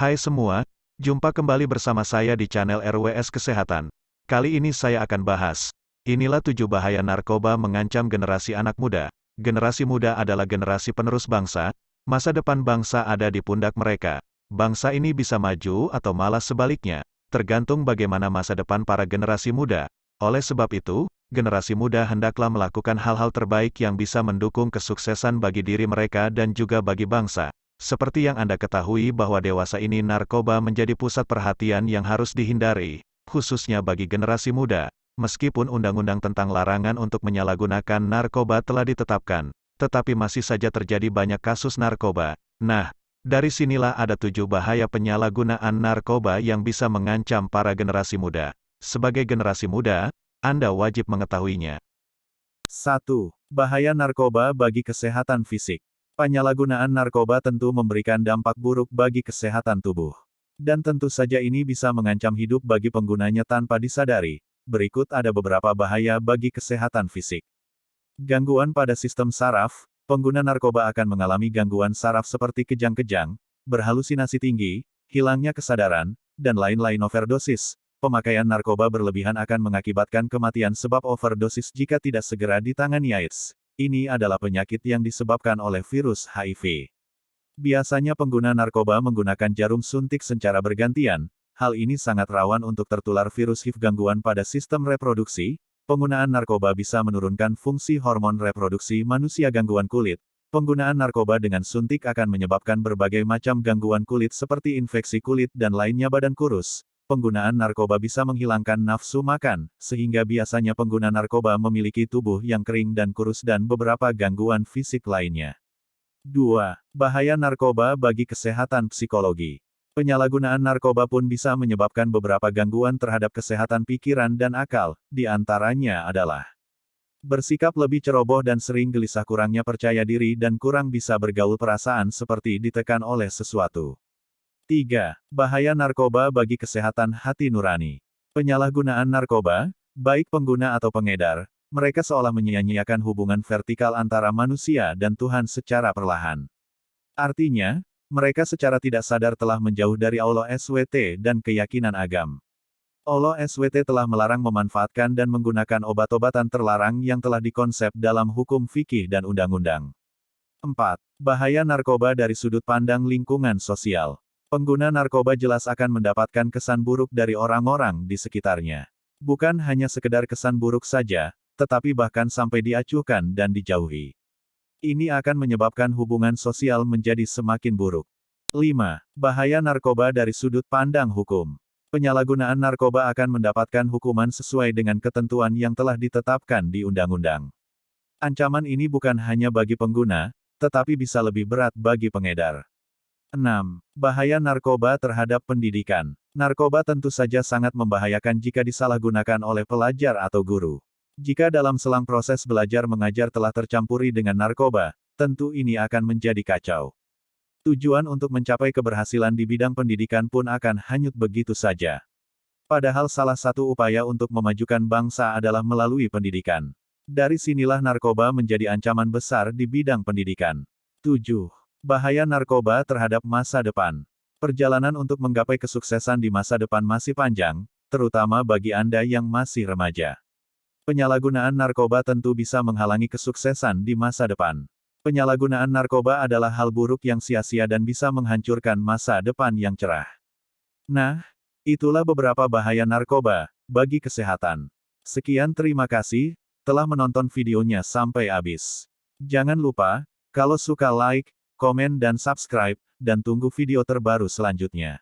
Hai semua, jumpa kembali bersama saya di channel RWS Kesehatan. Kali ini saya akan bahas, inilah 7 bahaya narkoba mengancam generasi anak muda. Generasi muda adalah generasi penerus bangsa, masa depan bangsa ada di pundak mereka. Bangsa ini bisa maju atau malah sebaliknya, tergantung bagaimana masa depan para generasi muda. Oleh sebab itu, generasi muda hendaklah melakukan hal-hal terbaik yang bisa mendukung kesuksesan bagi diri mereka dan juga bagi bangsa. Seperti yang Anda ketahui bahwa dewasa ini narkoba menjadi pusat perhatian yang harus dihindari, khususnya bagi generasi muda. Meskipun undang-undang tentang larangan untuk menyalahgunakan narkoba telah ditetapkan, tetapi masih saja terjadi banyak kasus narkoba. Nah, dari sinilah ada 7 bahaya penyalahgunaan narkoba yang bisa mengancam para generasi muda. Sebagai generasi muda, Anda wajib mengetahuinya. 1. Bahaya narkoba bagi kesehatan fisik. Penyalahgunaan narkoba tentu memberikan dampak buruk bagi kesehatan tubuh. Dan tentu saja ini bisa mengancam hidup bagi penggunanya tanpa disadari. Berikut ada beberapa bahaya bagi kesehatan fisik. Gangguan pada sistem saraf. Pengguna narkoba akan mengalami gangguan saraf seperti kejang-kejang, berhalusinasi tinggi, hilangnya kesadaran, dan lain-lain. Overdosis. Pemakaian narkoba berlebihan akan mengakibatkan kematian sebab overdosis jika tidak segera ditangani. AIDS. Ini adalah penyakit yang disebabkan oleh virus HIV. Biasanya pengguna narkoba menggunakan jarum suntik secara bergantian. Hal ini sangat rawan untuk tertular virus HIV. Gangguan pada sistem reproduksi. Penggunaan narkoba bisa menurunkan fungsi hormon reproduksi manusia. Gangguan kulit. Penggunaan narkoba dengan suntik akan menyebabkan berbagai macam gangguan kulit seperti infeksi kulit dan lainnya. Badan kurus. Penggunaan narkoba bisa menghilangkan nafsu makan, sehingga biasanya pengguna narkoba memiliki tubuh yang kering dan kurus dan beberapa gangguan fisik lainnya. 2. Bahaya narkoba bagi kesehatan psikologi. Penyalahgunaan narkoba pun bisa menyebabkan beberapa gangguan terhadap kesehatan pikiran dan akal, di antaranya adalah bersikap lebih ceroboh dan sering gelisah, kurangnya percaya diri dan kurang bisa bergaul, perasaan seperti ditekan oleh sesuatu. 3. Bahaya narkoba bagi kesehatan hati nurani. Penyalahgunaan narkoba, baik pengguna atau pengedar, mereka seolah menyia-nyiakan hubungan vertikal antara manusia dan Tuhan secara perlahan. Artinya, mereka secara tidak sadar telah menjauh dari Allah SWT dan keyakinan agam. Allah SWT telah melarang memanfaatkan dan menggunakan obat-obatan terlarang yang telah dikonsep dalam hukum fikih dan undang-undang. 4. Bahaya narkoba dari sudut pandang lingkungan sosial. Pengguna narkoba jelas akan mendapatkan kesan buruk dari orang-orang di sekitarnya. Bukan hanya sekedar kesan buruk saja, tetapi bahkan sampai diacuhkan dan dijauhi. Ini akan menyebabkan hubungan sosial menjadi semakin buruk. 5. Bahaya narkoba dari sudut pandang hukum. Penyalahgunaan narkoba akan mendapatkan hukuman sesuai dengan ketentuan yang telah ditetapkan di undang-undang. Ancaman ini bukan hanya bagi pengguna, tetapi bisa lebih berat bagi pengedar. 6. Bahaya narkoba terhadap pendidikan. Narkoba tentu saja sangat membahayakan jika disalahgunakan oleh pelajar atau guru. Jika dalam selang proses belajar mengajar telah tercampuri dengan narkoba, tentu ini akan menjadi kacau. Tujuan untuk mencapai keberhasilan di bidang pendidikan pun akan hanyut begitu saja. Padahal salah satu upaya untuk memajukan bangsa adalah melalui pendidikan. Dari sinilah narkoba menjadi ancaman besar di bidang pendidikan. 7. Bahaya narkoba terhadap masa depan. Perjalanan untuk menggapai kesuksesan di masa depan masih panjang, terutama bagi Anda yang masih remaja. Penyalahgunaan narkoba tentu bisa menghalangi kesuksesan di masa depan. Penyalahgunaan narkoba adalah hal buruk yang sia-sia dan bisa menghancurkan masa depan yang cerah. Nah, itulah beberapa bahaya narkoba bagi kesehatan. Sekian, terima kasih telah menonton videonya sampai habis. Jangan lupa, kalau suka like, komen dan subscribe, dan tunggu video terbaru selanjutnya.